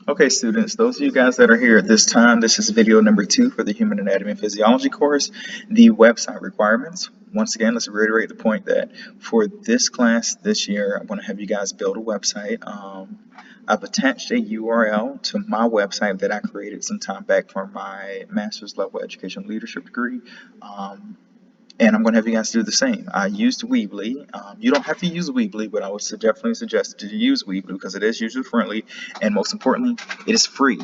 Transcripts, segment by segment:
Okay, students, those of you guys that are here at this time, this is video number 2 for the Human Anatomy and Physiology course, the website requirements. Once again, let's reiterate the point that for this class this year, I'm going to have you guys build a website. I've attached a URL to my website that I created some time back for my master's level education leadership degree. And I'm going to have you guys do the same. I used Weebly. You don't have to use Weebly, but I would definitely suggest to use Weebly because it is user friendly, and most importantly, it is free.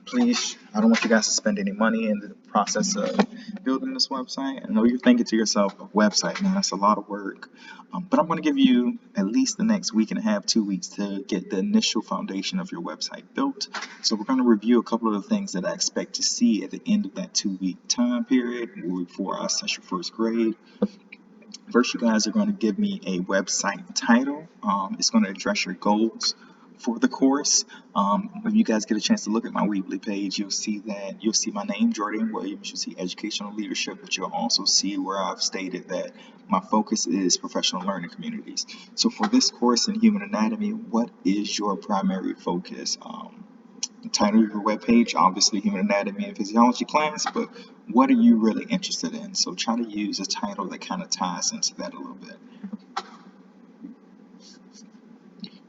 Please, I don't want you guys to spend any money in the process of building this website. I know you're thinking to yourself, a website, man, that's a lot of work. But I'm going to give you at least the next week and a half, 2 weeks to get the initial foundation of your website built. So we're going to review a couple of the things that I expect to see at the end of that 2 week time period before I assess your first grade. First, you guys are going to give me a website title. It's going to address your goals for the course. When you guys get a chance to look at my Weebly page, you'll see my name, Jordan Williams. You'll see educational leadership, but you'll also see where I've stated that my focus is professional learning communities. So for this course in human anatomy, what is your primary focus? The title of your webpage, obviously human anatomy and physiology class, but what are you really interested in? So try to use a title that kind of ties into that a little bit.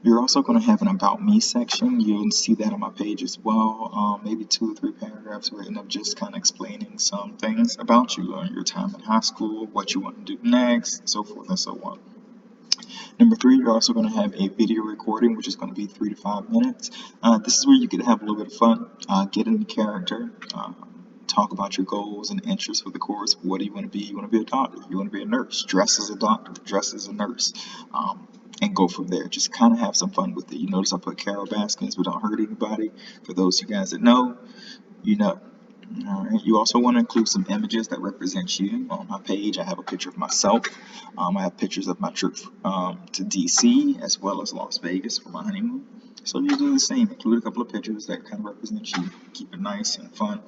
You're also going to have an About Me section. You'll see that on my page as well. Maybe 2 or 3 paragraphs written up just kind of explaining some things about you, your time in high school, what you want to do next, so forth and so on. Number 3, you're also going to have a video recording, which is going to be 3 to 5 minutes. This is where you can have a little bit of fun, get into character, talk about your goals and interests for the course. What do you want to be? You want to be a doctor. You want to be a nurse. Dress as a doctor. Dress as a nurse. And go from there. Just kind of have some fun with it. You notice I put Carol Baskins, but don't hurt anybody. For those of you guys that know, you know. All right. You also want to include some images that represent you. On my page, I have a picture of myself. I have pictures of my trip to DC as well as Las Vegas for my honeymoon. So you do the same. Include a couple of pictures that kind of represent you. Keep it nice and fun.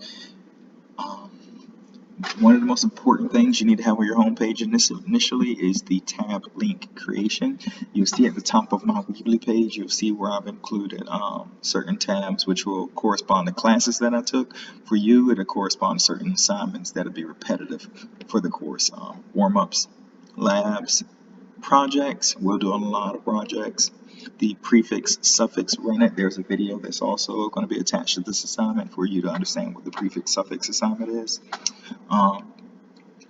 Um, One of the most important things you need to have on your homepage initially is the tab link creation. You'll see at the top of my Weebly page, you'll see where I've included certain tabs which will correspond to classes that I took. For you, it'll correspond to certain assignments that'll be repetitive for the course. Warm-ups, labs, projects. We'll do a lot of projects. The prefix suffix rennet, there's a video that's also going to be attached to this assignment for you to understand what the prefix suffix assignment is.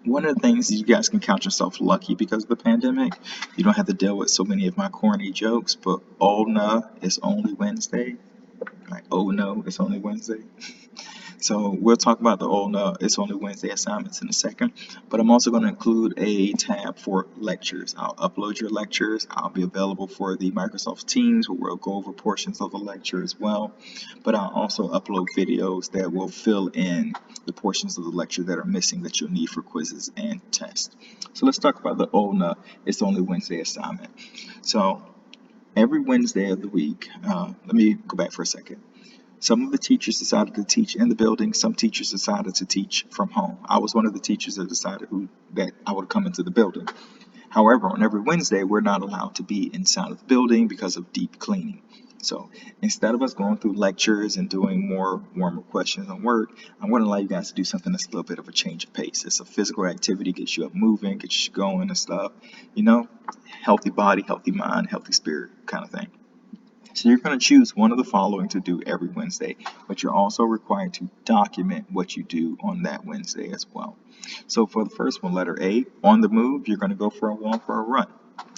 One of the things is you guys can count yourself lucky because of the pandemic. You don't have to deal with so many of my corny jokes, but oh no, it's only Wednesday. Like, oh no, it's only Wednesday. So we'll talk about the old It's Only Wednesday assignments in a second, but I'm also going to include a tab for lectures. I'll upload your lectures. I'll be available for the Microsoft Teams where we'll go over portions of the lecture as well, but I'll also upload videos that will fill in the portions of the lecture that are missing that you'll need for quizzes and tests. So let's talk about the old It's Only Wednesday assignment. So every Wednesday of the week, let me go back for a second. Some of the teachers decided to teach in the building. Some teachers decided to teach from home. I was one of the teachers that decided that I would come into the building. However, on every Wednesday, we're not allowed to be inside of the building because of deep cleaning. So instead of us going through lectures and doing more warm-up questions and work, I'm going to allow you guys to do something that's a little bit of a change of pace. It's a physical activity, gets you up moving, gets you going and stuff. You know, healthy body, healthy mind, healthy spirit kind of thing. So you're going to choose one of the following to do every Wednesday, but you're also required to document what you do on that Wednesday as well. So for the first one, letter A, on the move, you're going to go for a walk or a run.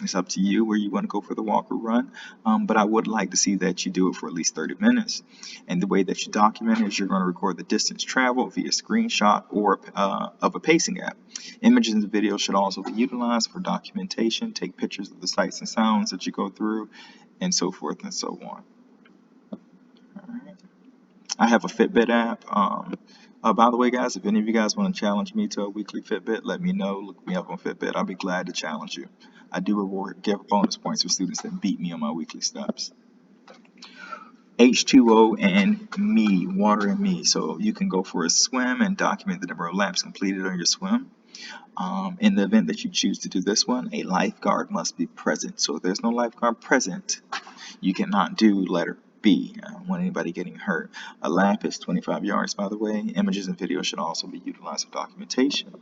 It's up to you where you want to go for the walk or run, but I would like to see that you do it for at least 30 minutes. And the way that you document it is you're going to record the distance traveled via screenshot or of a pacing app. Images and video should also be utilized for documentation. Take pictures of the sights and sounds that you go through, and so forth and so on. Alright. I have a Fitbit app. By the way, guys, if any of you guys want to challenge me to a weekly Fitbit, let me know. Look me up on Fitbit. I'll be glad to challenge you. I do give bonus points for students that beat me on my weekly steps. H2O and me, water and me. So you can go for a swim and document the number of laps completed on your swim. In the event that you choose to do this one, a lifeguard must be present. So if there's no lifeguard present, you cannot do letter B, I don't want anybody getting hurt. A lap is 25 yards, by the way. Images and videos should also be utilized for documentation.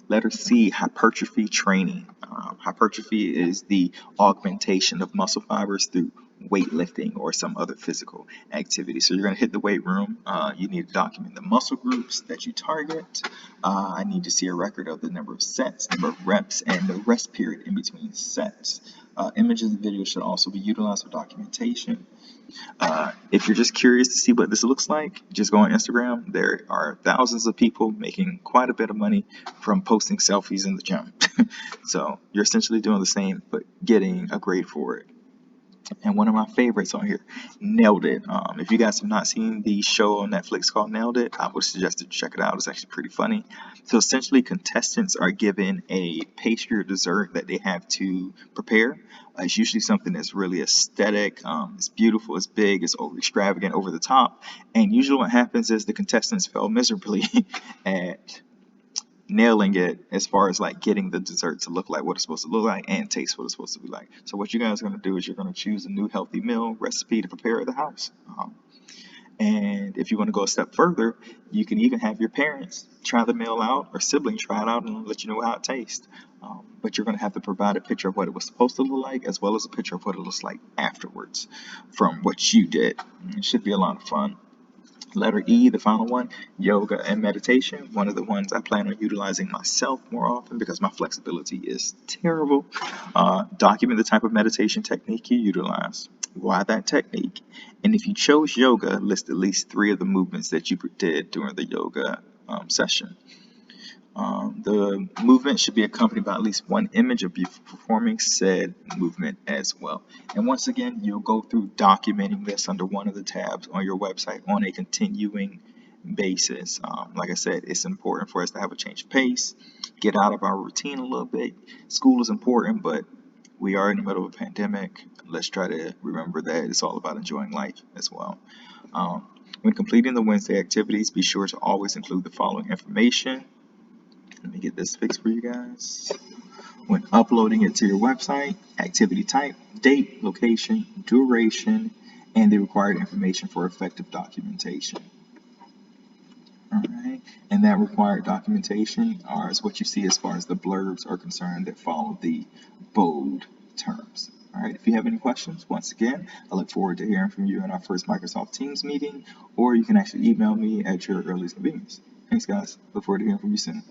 Letter C, hypertrophy training. Hypertrophy is the augmentation of muscle fibers through weightlifting or some other physical activity. So you're going to hit the weight room. You need to document the muscle groups that you target. I need to see a record of the number of sets, number of reps, and the rest period in between sets. Images and videos should also be utilized for documentation. If you're just curious to see what this looks like, just go on Instagram. There are thousands of people making quite a bit of money from posting selfies in the gym. So you're essentially doing the same, but getting a grade for it. And one of my favorites on here, Nailed It. If you guys have not seen the show on Netflix called Nailed It, I would suggest to check it out. It's actually pretty funny. So essentially, contestants are given a pastry or dessert that they have to prepare. It's usually something that's really aesthetic, it's beautiful, it's big, it's over extravagant, over the top. And usually what happens is the contestants fail miserably at nailing it as far as like getting the dessert to look like what it's supposed to look like and taste what it's supposed to be like. So what you guys are going to do is you're going to choose a new healthy meal recipe to prepare at the house. And if you want to go a step further, you can even have your parents try the meal out or siblings try it out and let you know how it tastes. But you're going to have to provide a picture of what it was supposed to look like as well as a picture of what it looks like afterwards from what you did. It should be a lot of fun. Letter E, the final one, yoga and meditation. One of the ones I plan on utilizing myself more often because my flexibility is terrible. Document the type of meditation technique you utilize, why that technique, and if you chose yoga, list at least 3 of the movements that you did during the yoga session. The movement should be accompanied by at least one image of you performing said movement as well. And once again, you'll go through documenting this under one of the tabs on your website on a continuing basis. Like I said, it's important for us to have a change of pace, get out of our routine a little bit. School is important, but we are in the middle of a pandemic. Let's try to remember that it's all about enjoying life as well. When completing the Wednesday activities, be sure to always include the following information. Let me get this fixed for you guys. When uploading it to your website, activity type, date, location, duration, and the required information for effective documentation. All right, and that required documentation is what you see as far as the blurbs are concerned that follow the bold terms. All right, if you have any questions, once again, I look forward to hearing from you in our first Microsoft Teams meeting, or you can actually email me at your earliest convenience. Thanks, guys. Look forward to hearing from you soon.